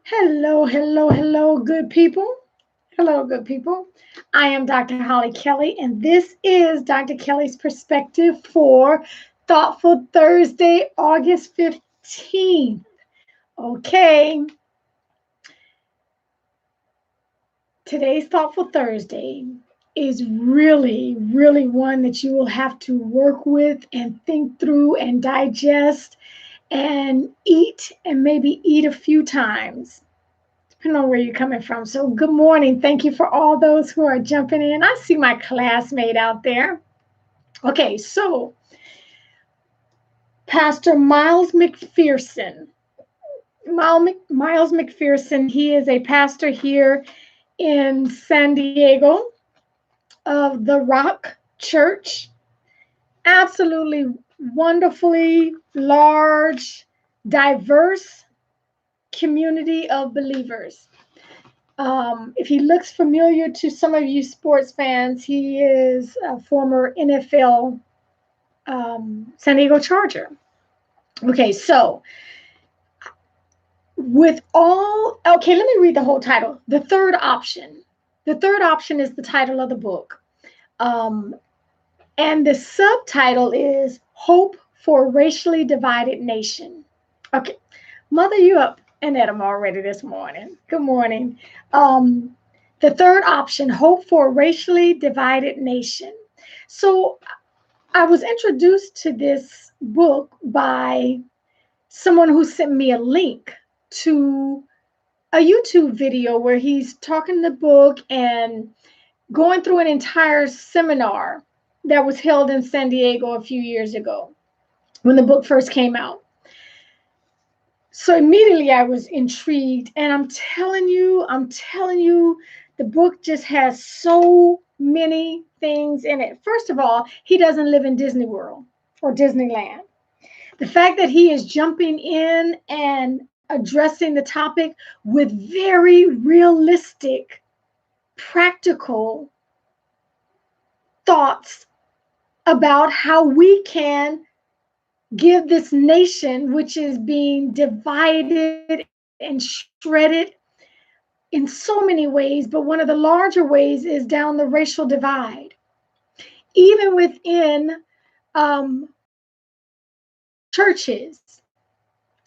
Hello, hello, hello, good people. Hello, good people. I am Dr. Hollie Kelly, and this is Dr. Kelly's perspective for Thoughtful Thursday, August 15th. Okay, today's Thoughtful Thursday is really one that you will have to work with and think through and digest and eat and maybe eat a few times depending on where you're coming from. So, good morning. Thank you for all those who are jumping in. I see my classmate out there. Okay, so Pastor Miles McPherson. Miles McPherson, he is a pastor here in San Diego of the Rock Church. Absolutely wonderfully large, diverse community of believers. If he looks familiar to some of you sports fans, he is a former NFL San Diego Charger. Okay, so let me read the whole title. The third option. The third option is the title of the book. And the subtitle is Hope for a Racially Divided Nation. Okay, Mother, you up and at 'em already this morning. Good morning. The third option, Hope for a Racially Divided Nation. So I was introduced to this book by someone who sent me a link to a YouTube video where he's talking the book and going through an entire seminar that was held in San Diego a few years ago when the book first came out. So immediately I was intrigued, and I'm telling you, the book just has so many things in it. First of all, he doesn't live in Disney World or Disneyland. The fact that he is jumping in and addressing the topic with very realistic, practical thoughts about how we can give this nation, which is being divided and shredded in so many ways, but one of the larger ways is down the racial divide. Even within churches.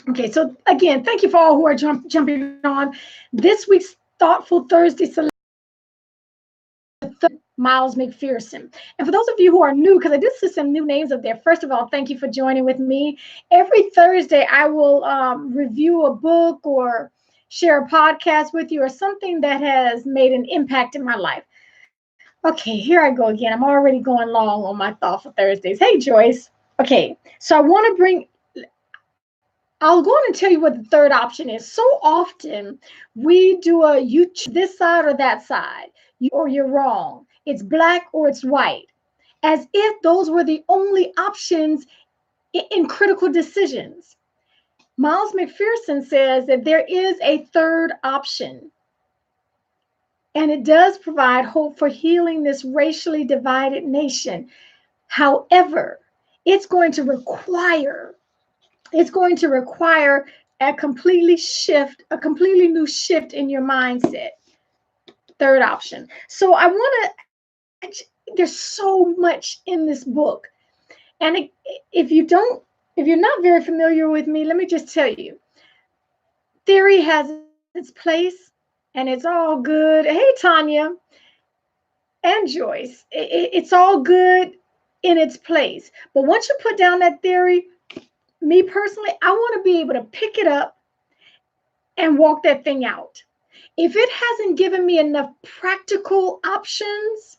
Okay, so again, thank you for all who are jumping on. This week's Thoughtful Thursday Miles McPherson. And for those of you who are new, because I did see some new names up there, first of all, thank you for joining with me. Every Thursday, I will review a book or share a podcast with you or something that has made an impact in my life. Okay, here I go again. I'm already going long on my Thoughtful Thursdays. Hey, Joyce. Okay, so I'll go on and tell you what the third option is. So often we do you choose this side or that side, or you're wrong. It's black or it's white, as if those were the only options in critical decisions. Miles McPherson says that there is a third option, and it does provide hope for healing this racially divided nation. However, it's going to require a completely new shift in your mindset. Third option. So there's so much in this book. And if you're not very familiar with me, let me just tell you, theory has its place and it's all good. Hey, Tanya and Joyce, it's all good in its place. But once you put down that theory, me personally, I want to be able to pick it up and walk that thing out. If it hasn't given me enough practical options,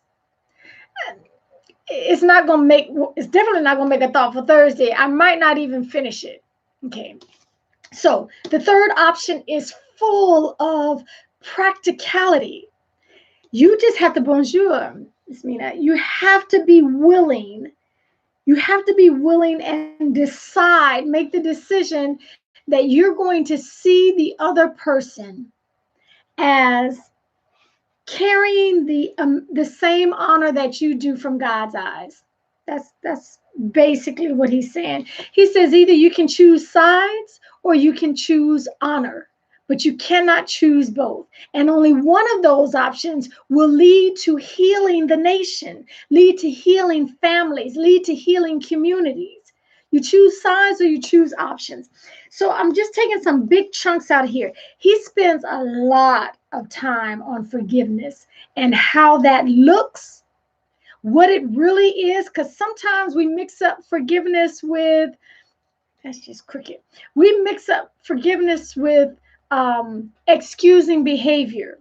it's definitely not going to make a Thoughtful Thursday. I might not even finish it. Okay. So the third option is full of practicality. You just have to, bonjour, Ms. Mina, you have to be willing and make the decision that you're going to see the other person as carrying the same honor that you do from God's eyes. That's basically what he's saying. He says either you can choose sides or you can choose honor, but you cannot choose both. And only one of those options will lead to healing the nation, lead to healing families, lead to healing communities. You choose sides or you choose options. So I'm just taking some big chunks out of here. He spends a lot of time on forgiveness and how that looks, what it really is, because sometimes we mix up forgiveness with, that's just cricket. We mix up forgiveness with excusing behavior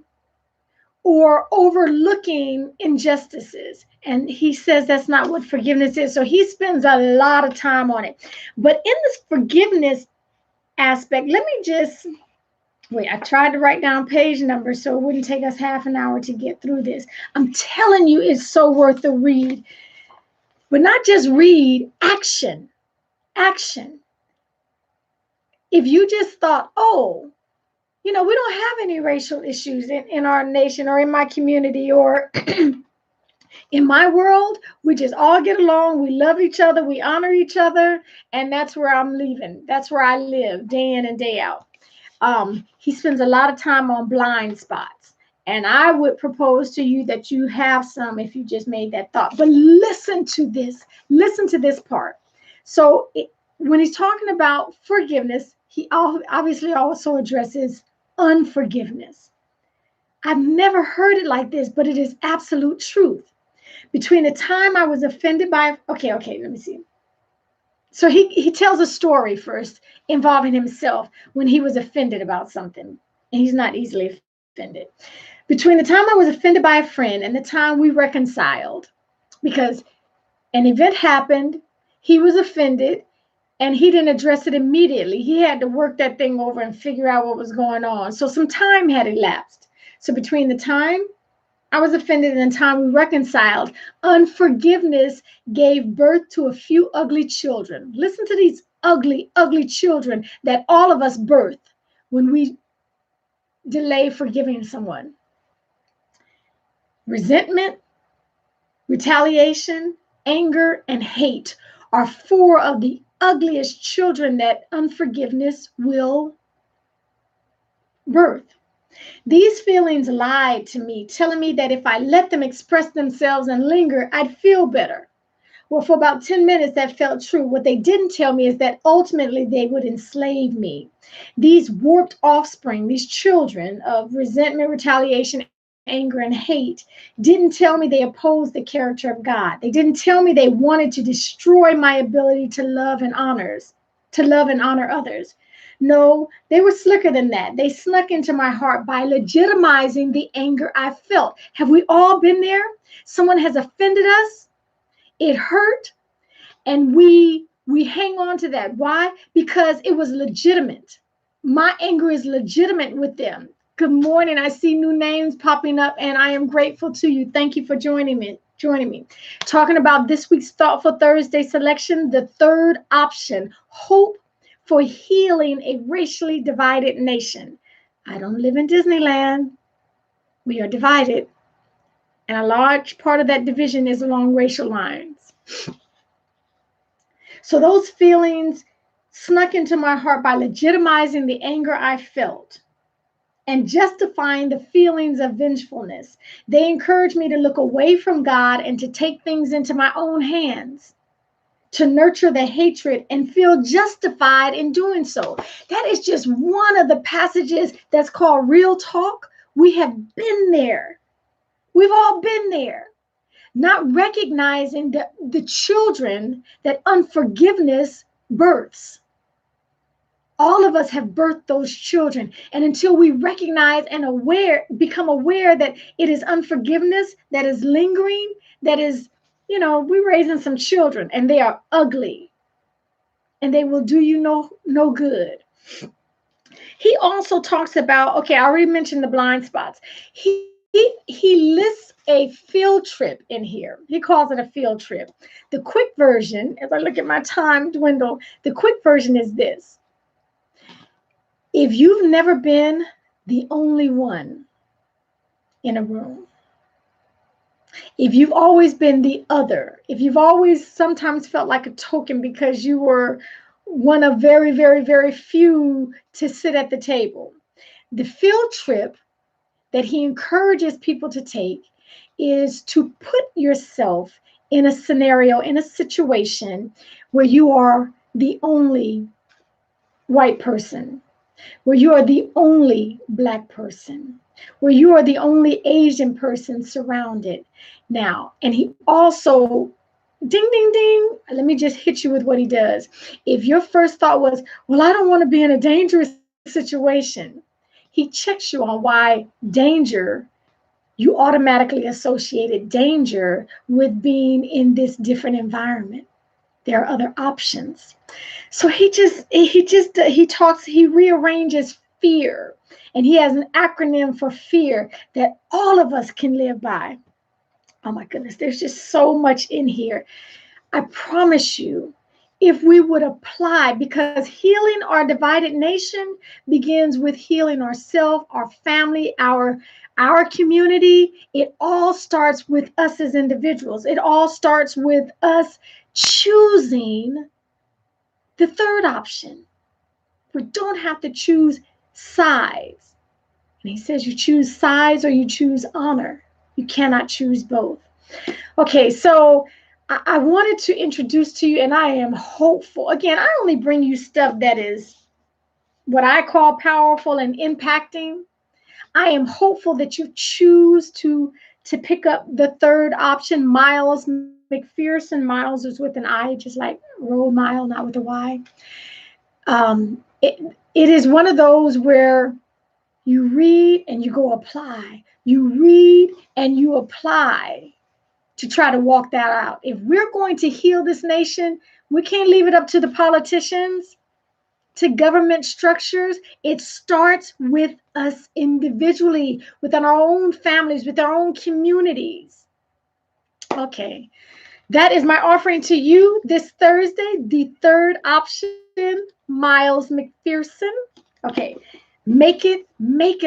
or overlooking injustices. And he says that's not what forgiveness is. So he spends a lot of time on it. But in this forgiveness aspect, let me just wait. I tried to write down page numbers so it wouldn't take us half an hour to get through this. I'm telling you, it's so worth the read. But not just read, action. Action. If you just thought, oh, we don't have any racial issues in our nation or in my community or in my world, we just all get along. We love each other. We honor each other. And that's where I'm leaving. That's where I live day in and day out. He spends a lot of time on blind spots. And I would propose to you that you have some if you just made that thought. But listen to this. Listen to this part. So when he's talking about forgiveness, he obviously also addresses unforgiveness. I've never heard it like this, but it is absolute truth. Between the time I was offended by, okay, let me see. So he tells a story first involving himself when he was offended about something. And he's not easily offended. Between the time I was offended by a friend and the time we reconciled, because an event happened, he was offended, and he didn't address it immediately. He had to work that thing over and figure out what was going on. So some time had elapsed. So between the time I was offended and the time we reconciled, unforgiveness gave birth to a few ugly children. Listen to these ugly, ugly children that all of us birth when we delay forgiving someone. Resentment, retaliation, anger, and hate are four of the ugliest children that unforgiveness will birth. These feelings lied to me, telling me that if I let them express themselves and linger, I'd feel better. Well, for about 10 minutes, that felt true. What they didn't tell me is that ultimately they would enslave me. These warped offspring, these children of resentment, retaliation, anger, and hate, didn't tell me they opposed the character of God. They didn't tell me they wanted to destroy my ability to love and honor others. No, they were slicker than that. They snuck into my heart by legitimizing the anger I felt. Have we all been there? Someone has offended us. It hurt. And we hang on to that. Why? Because it was legitimate. My anger is legitimate with them. Good morning. I see new names popping up, and I am grateful to you. Thank you for joining me. Talking about this week's Thoughtful Thursday selection, the third option, hope for healing a racially divided nation. I don't live in Disneyland. We are divided. And a large part of that division is along racial lines. So those feelings snuck into my heart by legitimizing the anger I felt and justifying the feelings of vengefulness. They encouraged me to look away from God and to take things into my own hands, to nurture the hatred and feel justified in doing so. That is just one of the passages that's called Real Talk. We have been there. We've all been there. Not recognizing the children that unforgiveness births. All of us have birthed those children. And until we recognize and become aware that it is unforgiveness that is lingering, that is, we're raising some children and they are ugly and they will do you no good. He also talks about, okay, I already mentioned the blind spots. He lists a field trip in here. He calls it a field trip. The quick version, as I look at my time dwindle, the quick version is this. If you've never been the only one in a room, if you've always been the other, if you've always sometimes felt like a token because you were one of very, very, very few to sit at the table, The field trip that he encourages people to take is to put yourself in a scenario, in a situation where you are the only white person, where you are the only Black person, where you are the only Asian person surrounded. Now, and he also, ding, ding, ding, let me just hit you with what he does. If your first thought was, well, I don't want to be in a dangerous situation, he checks you on why danger, you automatically associated danger with being in this different environment. There are other options. So he rearranges fear, and he has an acronym for fear that all of us can live by. Oh my goodness, there's just so much in here. I promise you, if we would apply, because healing our divided nation begins with healing ourselves, our family, our community. It all starts with us as individuals. It all starts with us choosing the third option. We don't have to choose sides. And he says you choose sides or you choose honor. You cannot choose both. Okay, so I wanted to introduce to you, and I am hopeful. Again, I only bring you stuff that is what I call powerful and impacting. I am hopeful that you choose to pick up the third option. Miles McPherson. Miles is with an I, just like roll mile, not with a Y. It is one of those where you read and you go apply. You read and you apply to try to walk that out. If we're going to heal this nation, we can't leave it up to the politicians, to government structures. It starts with us individually, within our own families, with our own communities. Okay, that is my offering to you this Thursday, the third option, Miles McPherson. Okay, make it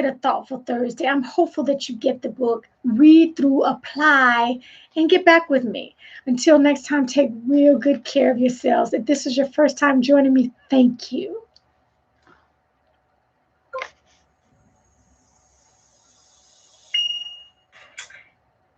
a thoughtful Thursday. I'm hopeful that you get the book, read through, apply, and get back with me. Until next time, take real good care of yourselves. If this is your first time joining me, thank you.